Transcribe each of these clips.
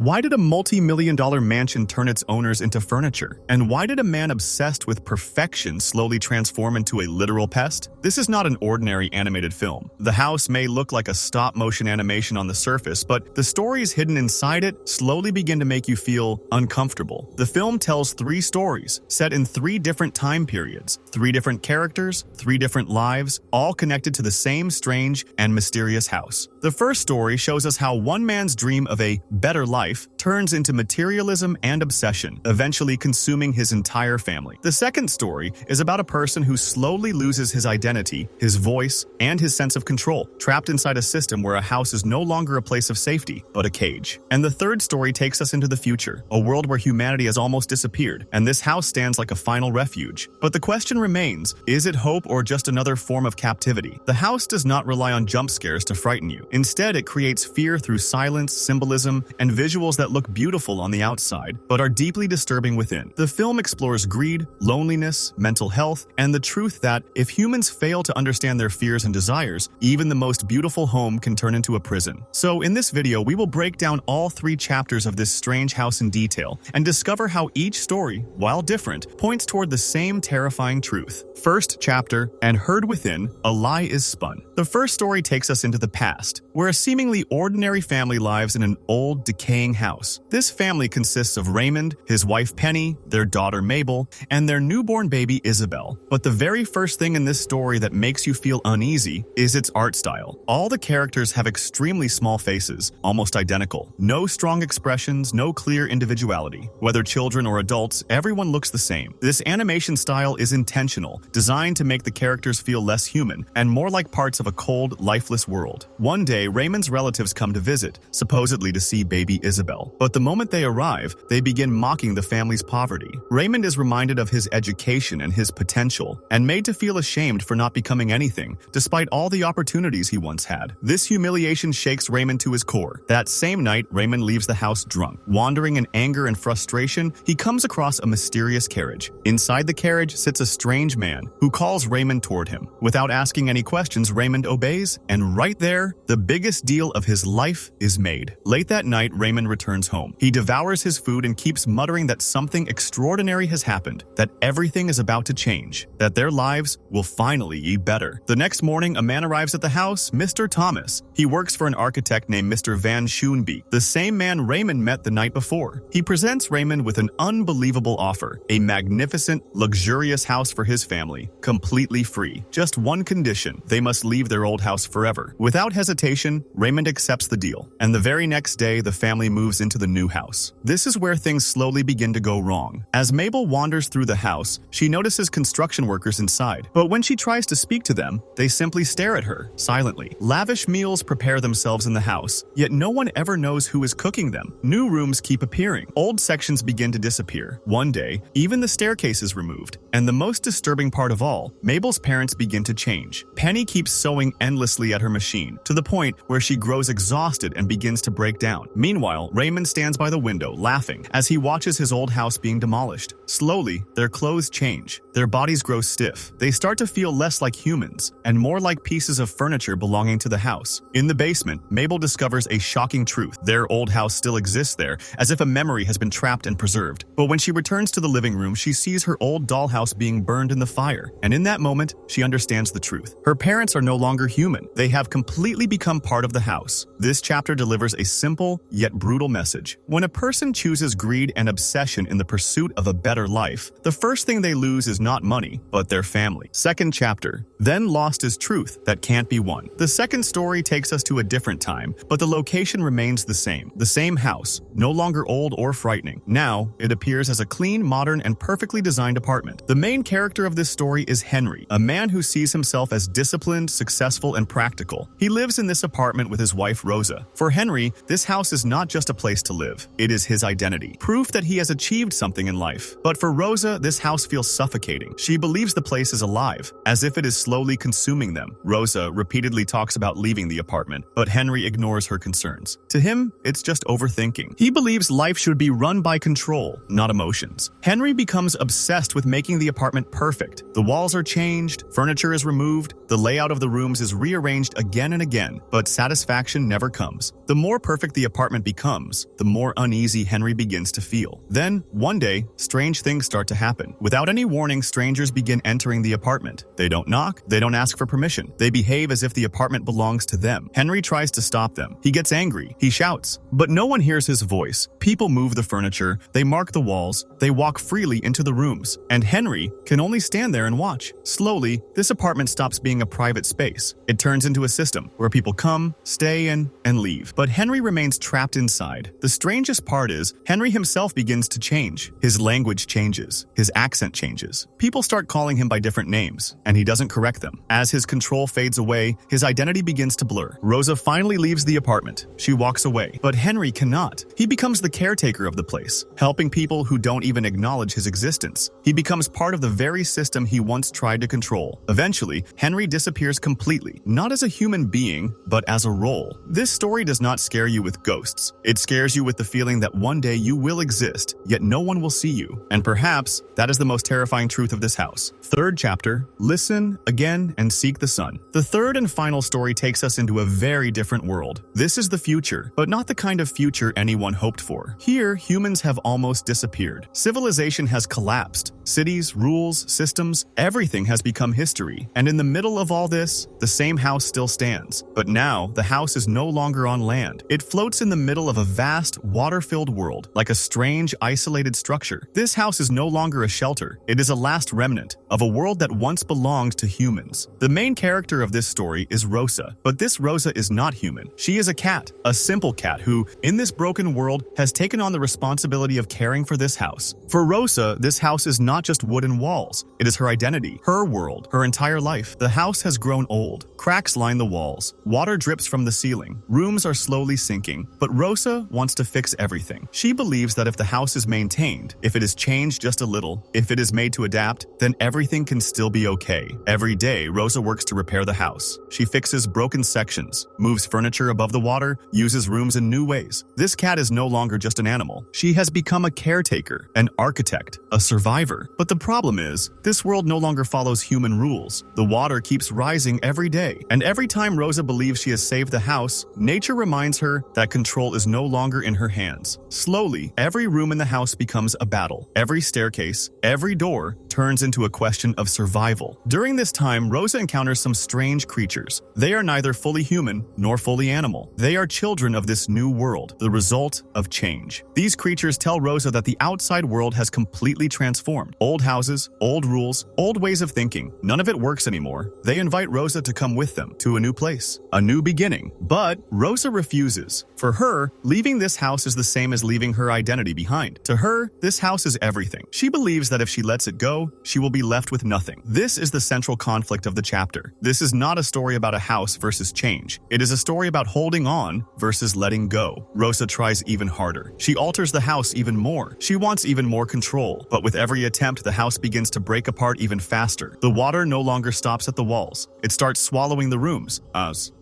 Why did a multi-million-dollar mansion turn its owners into furniture? And why did a man obsessed with perfection slowly transform into a literal pest? This is not an ordinary animated film. The house may look like a stop-motion animation on the surface, but the stories hidden inside it slowly begin to make you feel uncomfortable. The film tells 3 stories, set in 3 different time periods, 3 different characters, 3 different lives, all connected to the same strange and mysterious house. The first story shows us how one man's dream of a better life turns into materialism and obsession, eventually consuming his entire family. The second story is about a person who slowly loses his identity, his voice, and his sense of control, trapped inside a system where a house is no longer a place of safety, but a cage. And the third story takes us into the future, a world where humanity has almost disappeared, and this house stands like a final refuge. But the question remains, is it hope or just another form of captivity? The house does not rely on jump scares to frighten you. Instead, it creates fear through silence, symbolism, and visuals that look beautiful on the outside, but are deeply disturbing within. The film explores greed, loneliness, mental health, and the truth that if humans fail to understand their fears and desires, even the most beautiful home can turn into a prison. So in this video, we will break down all 3 chapters of this strange house in detail and discover how each story, while different, points toward the same terrifying truth. First chapter, and heard within, a lie is spun. The first story takes us into the past, where a seemingly ordinary family lives in an old, decaying house. This family consists of Raymond, his wife Penny, their daughter Mabel, and their newborn baby Isabel. But the very first thing in this story that makes you feel uneasy is its art style. All the characters have extremely small faces, almost identical. No strong expressions, no clear individuality. Whether children or adults, everyone looks the same. This animation style is intentional, designed to make the characters feel less human and more like parts of a cold, lifeless world. One day, Raymond's relatives come to visit, supposedly to see baby Isabel. But the moment they arrive, they begin mocking the family's poverty. Raymond is reminded of his education and his potential, and made to feel ashamed for not becoming anything, despite all the opportunities he once had. This humiliation shakes Raymond to his core. That same night, Raymond leaves the house drunk. Wandering in anger and frustration, he comes across a mysterious carriage. Inside the carriage sits a strange man who calls Raymond toward him. Without asking any questions, Raymond obeys, and right there, the biggest deal of his life is made. Late that night, Raymond returns home. He devours his food and keeps muttering that something extraordinary has happened, that everything is about to change, that their lives will finally be better. The next morning, a man arrives at the house, Mr. Thomas. He works for an architect named Mr. Van Schoenbeek, the same man Raymond met the night before. He presents Raymond with an unbelievable offer, a magnificent, luxurious house for his family, completely free. Just one condition: they must leave their old house forever. Without hesitation, Raymond accepts the deal, and the very next day, the family moves into the new house. This is where things slowly begin to go wrong. As Mabel wanders through the house, she notices construction workers inside, but when she tries to speak to them, they simply stare at her, silently. Lavish meals prepare themselves in the house, yet no one ever knows who is cooking them. New rooms keep appearing. Old sections begin to disappear. One day, even the staircase is removed. And the most disturbing part of all, Mabel's parents begin to change. Penny keeps sewing endlessly at her machine, to the point where she grows exhausted and begins to break down. Meanwhile, Raymond stands by the window, laughing, as he watches his old house being demolished. Slowly, their clothes change. Their bodies grow stiff. They start to feel less like humans, and more like pieces of furniture belonging to the house. In the basement, Mabel discovers a shocking truth. Their old house still exists there, as if a memory has been trapped and preserved. But when she returns to the living room, she sees her old dollhouse being burned in the fire. And in that moment, she understands the truth. Her parents are no longer human. They have completely become part of the house. This chapter delivers a simple, yet brutal message. When a person chooses greed and obsession in the pursuit of a better life, the first thing they lose is not money, but their family. Second chapter, then lost is truth that can't be won. The second story takes us to a different time, but the location remains the same. The same house, no longer old or frightening. Now, it appears as a clean, modern, and perfectly designed apartment. The main character of this story is Henry, a man who sees himself as disciplined, successful, and practical. He lives in this apartment with his wife Rosa. For Henry, this house is not just a place to live. It is his identity, proof that he has achieved something in life. But for Rosa, this house feels suffocating. She believes the place is alive, as if it is slowly consuming them. Rosa repeatedly talks about leaving the apartment, but Henry ignores her concerns. To him, it's just overthinking. He believes life should be run by control, not emotions. Henry becomes obsessed with making the apartment perfect. The walls are changed, furniture is removed, the layout of the rooms is rearranged again and again, but satisfaction never comes. The more perfect the apartment becomes, comes, the more uneasy Henry begins to feel. Then, one day, strange things start to happen. Without any warning, strangers begin entering the apartment. They don't knock, they don't ask for permission. They behave as if the apartment belongs to them. Henry tries to stop them. He gets angry. He shouts. But no one hears his voice. People move the furniture. They mark the walls. They walk freely into the rooms. And Henry can only stand there and watch. Slowly, this apartment stops being a private space. It turns into a system where people come, stay, and leave. But Henry remains trapped inside. The strangest part is, Henry himself begins to change. His language changes. His accent changes. People start calling him by different names, and he doesn't correct them. As his control fades away, his identity begins to blur. Rosa finally leaves the apartment. She walks away, but Henry cannot. He becomes the caretaker of the place, helping people who don't even acknowledge his existence. He becomes part of the very system he once tried to control. Eventually, Henry disappears completely, not as a human being, but as a role. This story does not scare you with ghosts. It scares you with the feeling that one day you will exist, yet no one will see you. And perhaps that is the most terrifying truth of this house. Third chapter, listen again and seek the sun. The third and final story takes us into a very different world. This is the future, but not the kind of future anyone hoped for. Here, humans have almost disappeared. Civilization has collapsed. Cities, rules, systems, everything has become history. And in the middle of all this, the same house still stands. But now, the house is no longer on land. It floats in the middle of a vast, water-filled world, like a strange, isolated structure. This house is no longer a shelter. It is a last remnant of a world that once belonged to humans. The main character of this story is Rosa, but this Rosa is not human. She is a cat, a simple cat who, in this broken world, has taken on the responsibility of caring for this house. For Rosa, this house is not just wooden walls. It is her identity, her world, her entire life. The house has grown old. Cracks line the walls. Water drips from the ceiling. Rooms are slowly sinking. But Rosa wants to fix everything. She believes that if the house is maintained, if it is changed just a little, if it is made to adapt, then everything can still be okay. Every day, Rosa works to repair the house. She fixes broken sections, moves furniture above the water, uses rooms in new ways. This cat is no longer just an animal. She has become a caretaker, an architect, a survivor. But the problem is, this world no longer follows human rules. The water keeps rising every day, and every time Rosa believes she has saved the house, nature reminds her that control is no longer in her hands. Slowly, every room in the house becomes a battle. Every staircase, every door turns into a question of survival. During this time, Rosa encounters some strange creatures. They are neither fully human nor fully animal. They are children of this new world, the result of change. These creatures tell Rosa that the outside world has completely transformed. Old houses, old rules, old ways of thinking. None of it works anymore. They invite Rosa to come with them to a new place, a new beginning. But Rosa refuses. For her, leaving this house is the same as leaving her identity behind. To her, this house is everything. She believes that if she lets it go, she will be left with nothing. This is the central conflict of the chapter. This is not a story about a house versus change. It is a story about holding on versus letting go. Rosa tries even harder. She alters the house even more. She wants even more control. But with every attempt, the house begins to break apart even faster. The water no longer stops at the walls. It starts swallowing the rooms,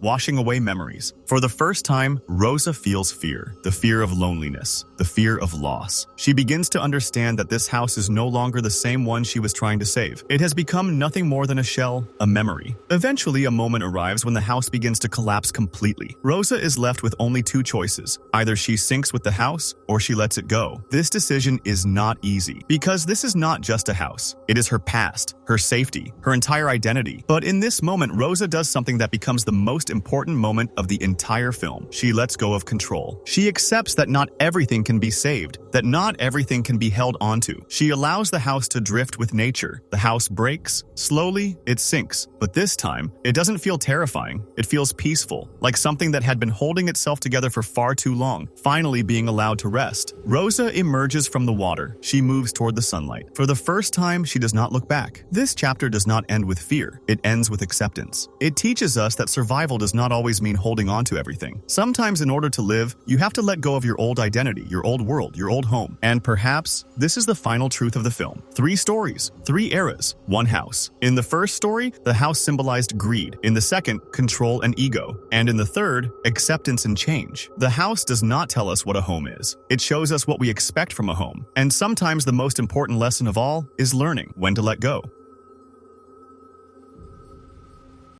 washing away memories. For the first time, Rosa feels fear. The fear of loneliness. The fear of loss. She begins to understand that this house is no longer the same one she was trying to save. It has become nothing more than a shell, a memory. Eventually, a moment arrives when the house begins to collapse completely. Rosa is left with only two choices. Either she sinks with the house, or she lets it go. This decision is not easy, because this is not just a house. It is her past, her safety, her entire identity. But in this moment, Rosa does something that becomes the most important moment of the entire film. She lets go of control. She accepts that not everything can be saved, that not everything can be held onto. She allows the house to drift with nature. The house breaks. Slowly, it sinks. But this time, it doesn't feel terrifying. It feels peaceful, like something that had been holding itself together for far too long, finally being allowed to rest. Rosa emerges from the water. She moves toward the sunlight. For the first time, she does not look back. This chapter does not end with fear. It ends with acceptance. It teaches us that survival does not always mean holding on to everything. Sometimes in order to live, you have to let go of your old identity, your old world, your old home. And perhaps this is the final truth of the film. 3 stories, 3 eras, 1 house. In the first story, the house symbolized greed. In the second, control and ego. And in the third, acceptance and change. The house does not tell us what a home is. It shows us what we expect from a home. And sometimes the most important lesson of all is learning when to let go.